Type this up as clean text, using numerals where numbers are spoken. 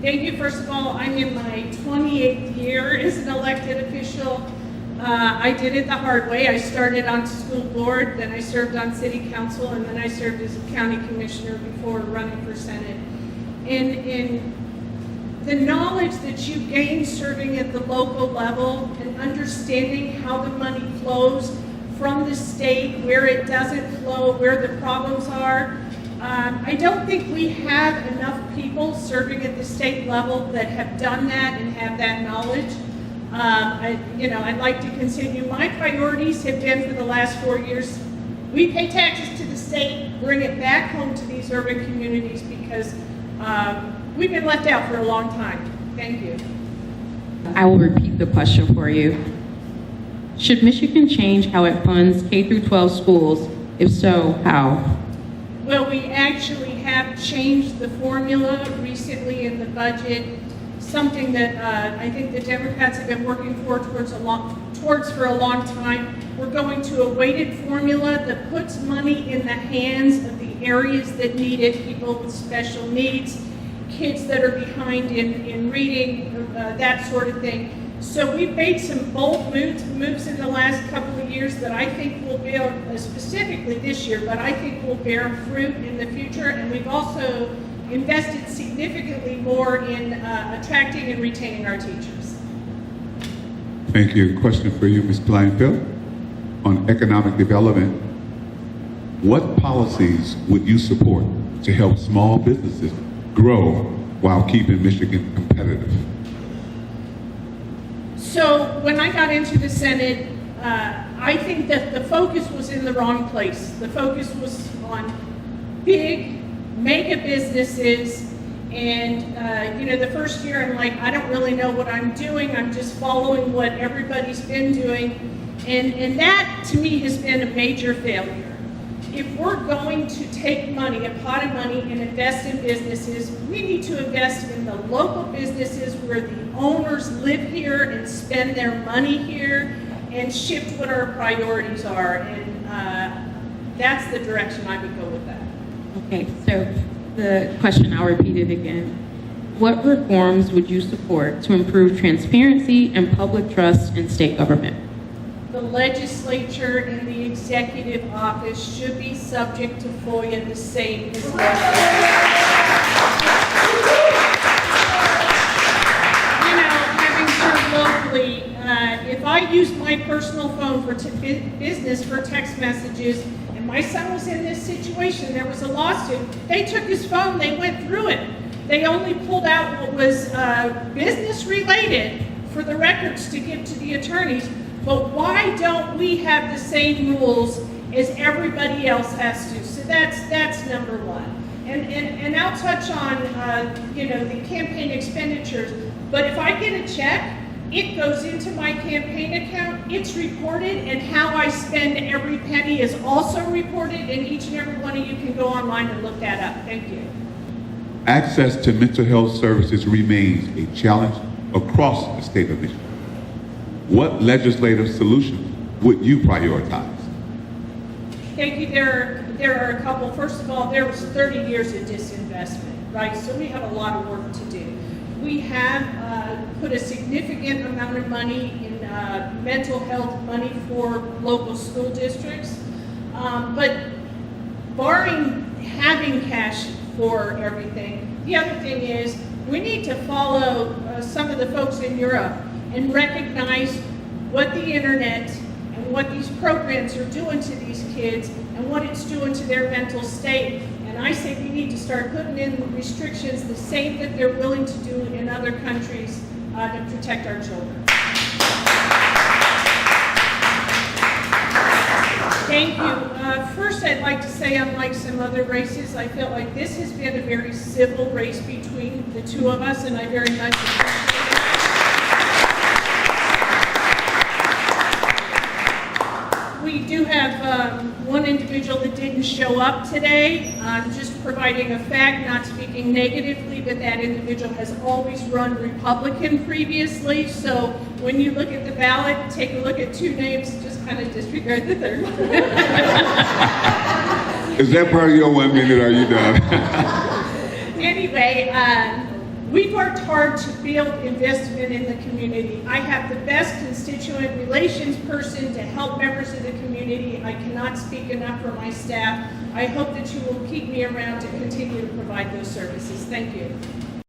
Thank you. First of all, I'm in my 28th year as an elected official. I did it the hard way. I started on school board, then I served on city council, and then I served as a county commissioner before running for Senate. In the knowledge that you gain serving at the local level and understanding how the money flows from the state, where it doesn't flow, where the problems are, I don't think we have enough people serving at the state level that have done that and have that knowledge. I'd like to continue. My priorities have been for the last 4 years, we pay taxes to the state, bring it back home to these urban communities because we've been left out for a long time. Thank you. I will repeat the question for you. Should Michigan change how it funds K through 12 schools? If so, how? Well, we actually have changed the formula recently in the budget, something that I think the Democrats have been working towards for a long time. We're going to a weighted formula that puts money in the hands of the areas that need it, people with special needs, kids that are behind in reading, that sort of thing. So we've made some bold moves in the last couple of years that I think will bear, specifically this year, but I think will bear fruit in the future. And we've also invested significantly more in attracting and retaining our teachers. Thank you. Question for you, Ms. Klinefelt. On economic development, what policies would you support to help small businesses grow while keeping Michigan competitive? So when I got into the Senate, I think that the focus was in the wrong place. The focus was on big mega businesses, and the first year I'm like, I don't really know what I'm doing. I'm just following what everybody's been doing, and that to me has been a major failure. If we're going to take money, a pot of money, and invest in businesses, we need to invest in the local businesses where the owners live here and spend their money here and shift what our priorities are. And that's the direction I would go with that. Okay, so the question, I'll repeat it again. What reforms would you support to improve transparency and public trust in state government? The legislature and the executive office should be subject to FOIA the same as having served locally, if I used my personal phone for business for text messages, and my son was in this situation, there was a lawsuit, they took his phone, they went through it. They only pulled out what was business related for the records to give to the attorneys. But why don't we have the same rules as everybody else has to? So that's number one. And I'll touch on the campaign expenditures. But if I get a check, it goes into my campaign account, it's reported, and how I spend every penny is also reported, and each and every one of you can go online and look that up. Thank you. Access to mental health services remains a challenge across the state of Michigan. What legislative solutions would you prioritize? Thank you. There are a couple. First of all, there was 30 years of disinvestment, right? So we have a lot of work to do. We have put a significant amount of money in mental health money for local school districts. But barring having cash for everything, the other thing is we need to follow some of the folks in Europe and recognize what the internet and what these programs are doing to these kids and what it's doing to their mental state. And I say we need to start putting in restrictions the same that they're willing to do in other countries to protect our children. Thank you. First, I'd like to say, unlike some other races, I felt like this has been a very civil race between the two of us, and I very much appreciate it. We do have one individual that didn't show up today. I'm just providing a fact, not speaking negatively, but that individual has always run Republican previously. So when you look at the ballot, take a look at two names, just kind of disregard the third one. Is that part of your 1 minute? Are you done? Anyway, We've worked hard to build investment in the community. I have the best constituent relations person to help members of the community. I cannot speak enough for my staff. I hope that you will keep me around to continue to provide those services. Thank you.